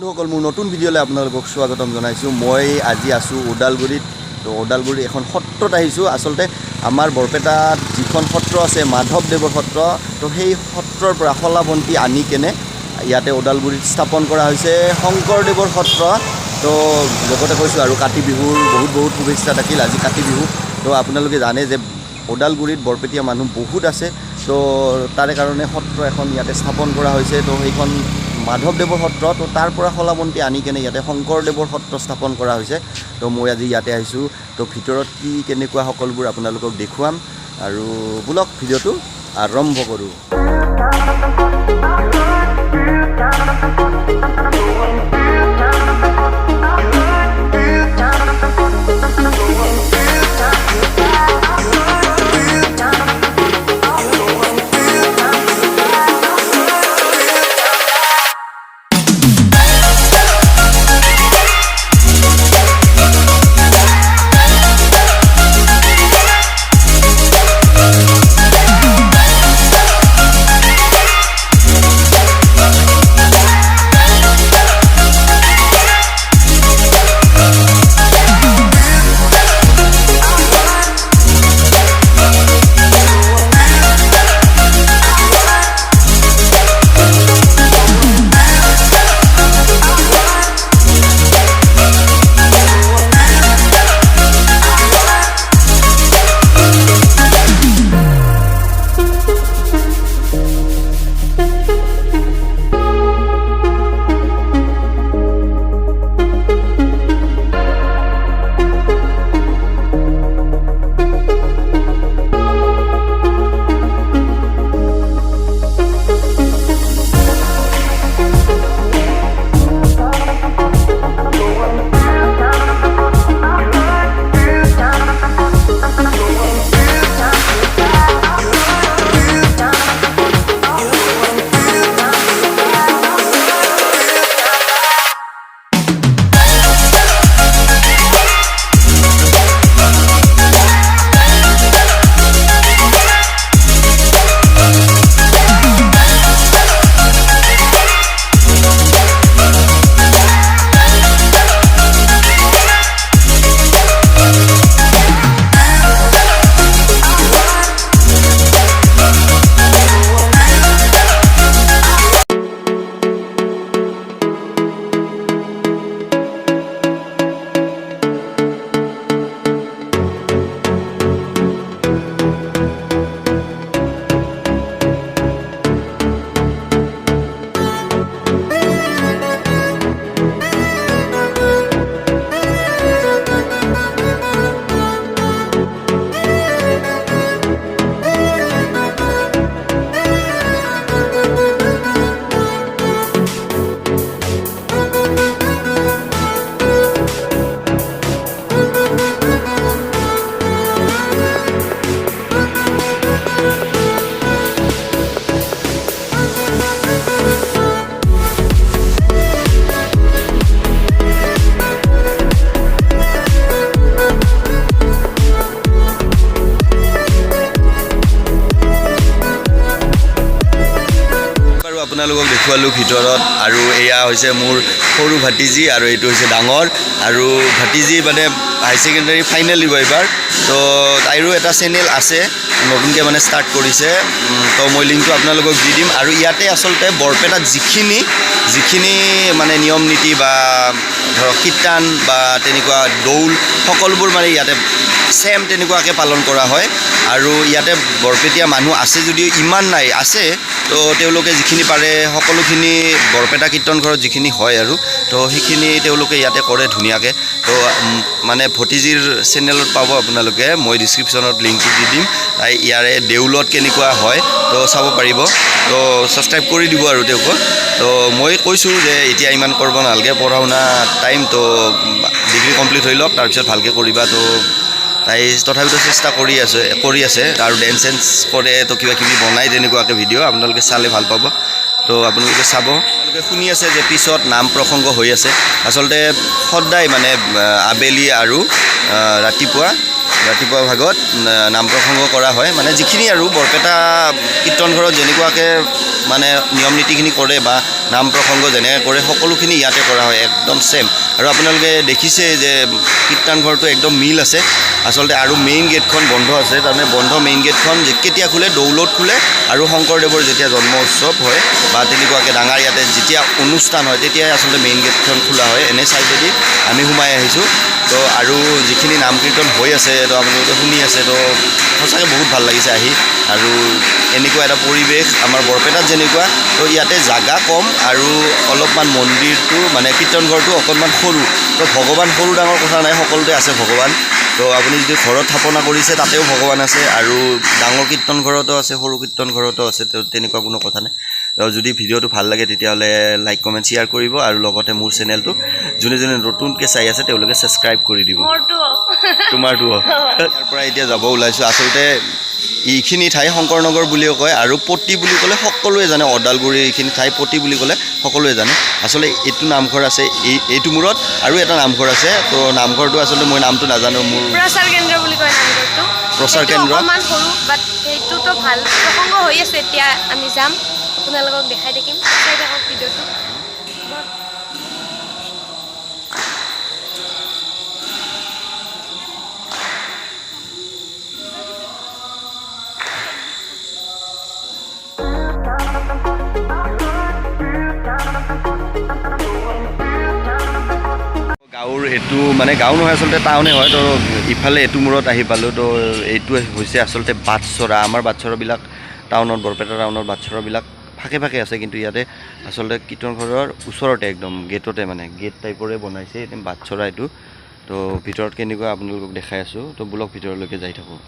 বন্ধুসকল মোৰ নতুন ভিডিঅ'লৈ আপোনালোকক স্বাগতম জনাইছোঁ। মই আজি আছোঁ ওদালগুৰিত। তো ওদালগুৰি এখন সত্ৰত আহিছোঁ। আচলতে আমাৰ বৰপেটাত যিখন সত্ৰ আছে মাধৱদেৱৰ সত্ৰ, তো সেই সত্ৰৰ পৰা শলাবন্তি আনি কেনে ইয়াতে ওদালগুৰিত স্থাপন কৰা হৈছে শংকৰদেৱৰ সত্ৰ। তো লগতে কৈছোঁ আৰু কাতি বিহুৰ বহুত শুভেচ্ছা থাকিল। আজি কাতি বিহু। তো আপোনালোকে জানে যে ওদালগুৰিত বৰপেটীয়া মানুহ বহুত আছে। তো তাৰে কাৰণে সত্ৰ এখন ইয়াতে স্থাপন কৰা হৈছে। তো সেইখন মাধৱদেৱৰ সত্ৰ। তো তাৰ পৰা শলাবন্তি আনি কেনে ইয়াতে শংকৰদেৱৰ সত্ৰ স্থাপন কৰা হৈছে। তো মই আজি ইয়াতে আহিছোঁ। তো ভিতৰত কি কেনেকুৱা সকলোবোৰ আপোনালোকক দেখুৱাম আৰু বলক ভিডিঅ'টো আৰম্ভ কৰোঁ। আপোনালোকক দেখুৱালোঁ ভিতৰত। আৰু এয়া হৈছে মোৰ সৰু ভাতিজী আৰু এইটো হৈছে ডাঙৰ। আৰু ভাতিজী মানে হাই ছেকেণ্ডাৰী ফাইনেল দিব এইবাৰ। তো তাইৰো এটা চেনেল আছে, নতুনকৈ মানে ষ্টাৰ্ট কৰিছে। তো মই লিংকটো আপোনালোকক দি দিম। আৰু ইয়াতে আচলতে বৰপেটাত যিখিনি মানে নিয়ম নীতি বা ধৰক কীৰ্তন বা তেনেকুৱা দৌল সকলোবোৰ মানে ইয়াতে ছেম তেনেকুৱাকৈ পালন কৰা হয়। আৰু ইয়াতে বৰপেটীয়া মানুহ আছে যদিও ইমান নাই, আছে। তো তেওঁলোকে যিখিনি পাৰে সকলোখিনি বৰপেটা কীৰ্তন ঘৰত যিখিনি হয় আৰু তো সেইখিনি তেওঁলোকে ইয়াতে কৰে ধুনীয়াকৈ। তো মানে ভতিজীৰ চেনেলত পাব আপোনালোকে, মই ডিছক্ৰিপশ্যনত লিংকটো দি দিম। ইয়াৰে দেউলত কেনেকুৱা হয় তো চাব পাৰিব। তো ছাবস্ক্ৰাইব কৰি দিব আৰু তেওঁক। তো মই কৈছোঁ যে এতিয়া ইমান কৰিব নালাগে, পঢ়া শুনা টাইম। তো ডিগ্ৰী কমপ্লিট হৈ লওক, তাৰপিছত ভালকৈ কৰিবা। তো তাই তথাপিতো চেষ্টা কৰি আছে আৰু ডেন্স চেন্স কৰে। তো কিবা কিবি বনাই তেনেকুৱাকৈ ভিডিঅ' আপোনালোকে চালে ভাল পাব। তো আপোনালোকে চাব। আপোনালোকে শুনি আছে যে পিছত নাম প্ৰসংগ হৈ আছে। আচলতে সদায় মানে আবেলি আৰু ৰাতিপুৱা ভাগত নাম প্ৰসংগ কৰা হয়। মানে যিখিনি আৰু বৰপেটা কীৰ্তন ঘৰত যেনেকুৱাকৈ মানে নিয়ম নীতিখিনি কৰে বা নাম প্ৰসংগ যেনেকৈ কৰে সকলোখিনি ইয়াতে কৰা হয় একদম ছেম। আৰু আপোনালোকে দেখিছে যে কীৰ্তন ঘৰটো একদম মিল আছে আচলতে। আৰু মেইন গেটখন বন্ধ আছে, তাৰমানে বন্ধ মেইন গেটখন কেতিয়া খোলে, দৌলত খোলে আৰু শংকৰদেৱৰ যেতিয়া জন্ম উৎসৱ হয় বা তেনেকুৱাকৈ ডাঙৰ ইয়াতে যেতিয়া অনুষ্ঠান হয় তেতিয়াই আচলতে মেইন গেটখন খোলা হয়। এনে চাইডেদি আমি সোমাই আহিছোঁ। তো আৰু যিখিনি নাম কীৰ্তন হৈ আছে তো আপোনালোকে শুনি আছে, তো সঁচাকৈ বহুত ভাল লাগিছে আহি। আৰু এনেকুৱা এটা পৰিৱেশ আমাৰ বৰপেটাত যেনেকুৱা, তো ইয়াতে জাগা কম আৰু অলপমান মন্দিৰটো মানে কীৰ্তন ঘৰটো অকণমান সৰু। তো ভগৱান সৰু ডাঙৰ কথা নাই, সকলোতে আছে ভগৱান। তো আপুনি যদি ঘৰত স্থাপনা কৰিছে তাতেও ভগৱান আছে, আৰু ডাঙৰ কীৰ্তন ঘৰতো আছে, সৰু কীৰ্তন ঘৰতো আছে, তো তেনেকুৱা কোনো কথা নাই। আৰু যদি ভিডিঅ'টো ভাল লাগে তেতিয়াহ'লে লাইক কমেণ্ট শ্বেয়াৰ কৰিব, আৰু লগতে মোৰ চেনেলটো যোনে যোনে নতুনকৈ চাই আছে তেওঁলোকে ছাবস্ক্ৰাইব কৰি দিব। তোমাৰটো ইয়াৰ পৰা এতিয়া যাব ওলাইছোঁ। আচলতে এইখিনি ঠাই শংকৰনগৰ বুলিও কয়, আৰু পতি বুলি ক'লে সকলোৱে জানে। ওদালগুৰি এইখিনি ঠাই পতি বুলি ক'লে সকলোৱে জানে। আচলতে এইটো নামঘৰ আছে, এইটো মূৰত আৰু এটা নামঘৰ আছে। তো নামঘৰটো আচলতে মই নামটো নাজানো। মোৰ প্ৰচাৰ কেন্দ্ৰ বুলি কয় নামঘৰটো। প্ৰচাৰ কেন্দ্ৰ অকণমান সৰু, বাট সেইটোতো ভাল প্ৰসংগ হৈ আছে। এতিয়া আমি যাম, আপোনালোকক দেখাই থাকিম, চাই থাকক ভিডিঅ'টো। গাঁৱৰ এইটো মানে গাঁও নহয় আচলতে টাউনে হয়। তো ইফালে এইটো মূৰত আহি পালোঁ। তো এইটো হৈছে আচলতে বাটচৰা। আমাৰ বাটচৰাবিলাক টাউনত, বৰপেটা টাউনত বাটচৰাবিলাক ফাকে ফাকে আছে, কিন্তু ইয়াতে আচলতে কীৰ্তন ঘৰৰ ওচৰতে একদম গেটতে, মানে গেট টাইপৰে বনাইছে একদম বাটচৰা এইটো। তো ভিতৰত কেনেকুৱা আপোনালোকক দেখাই আছোঁ। তো বোলক ভিতৰলৈকে যাই থাকোঁ।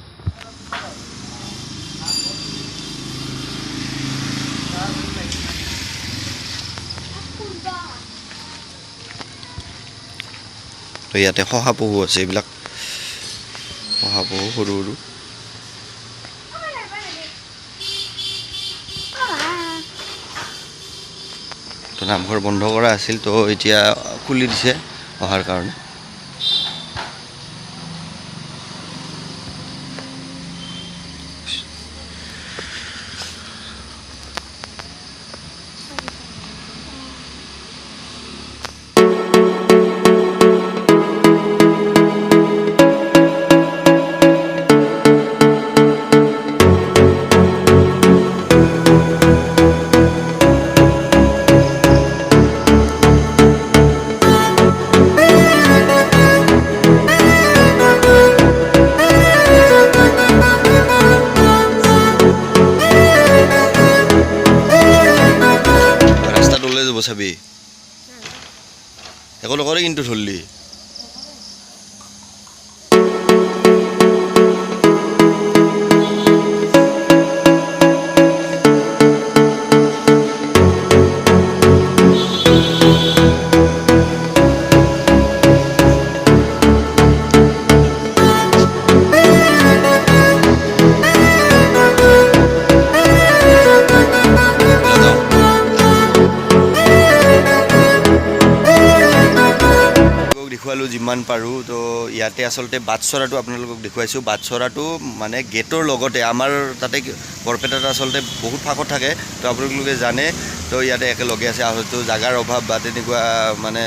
তো ইয়াতে শহাপহু আছে, এইবিলাক শহাপহু সৰু সৰু। তো নামঘৰ বন্ধ কৰা আছিল, তো এতিয়া খুলি দিছে অহাৰ কাৰণে। চাবি একো নকৰে কিন্তু ধৰলি। দেখুৱালোঁ যিমান পাৰোঁ। তো ইয়াতে আচলতে বাটচৰাটো আপোনালোকক দেখুৱাইছোঁ। বাটচৰাটো মানে গেটৰ লগতে, আমাৰ তাতে বৰপেটাত আচলতে বহুত ফাকত থাকে, তো আপোনালোকে জানে। তো ইয়াতে একেলগে আছে, হয়তো জাগাৰ অভাৱ বা তেনেকুৱা মানে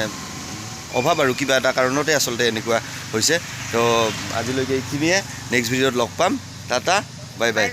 অভাৱ আৰু কিবা এটা কাৰণতে আচলতে এনেকুৱা হৈছে। তো আজিলৈকে এইখিনিয়ে, নেক্সট ভিডিঅ'ত লগ পাম। Tata, bye bye.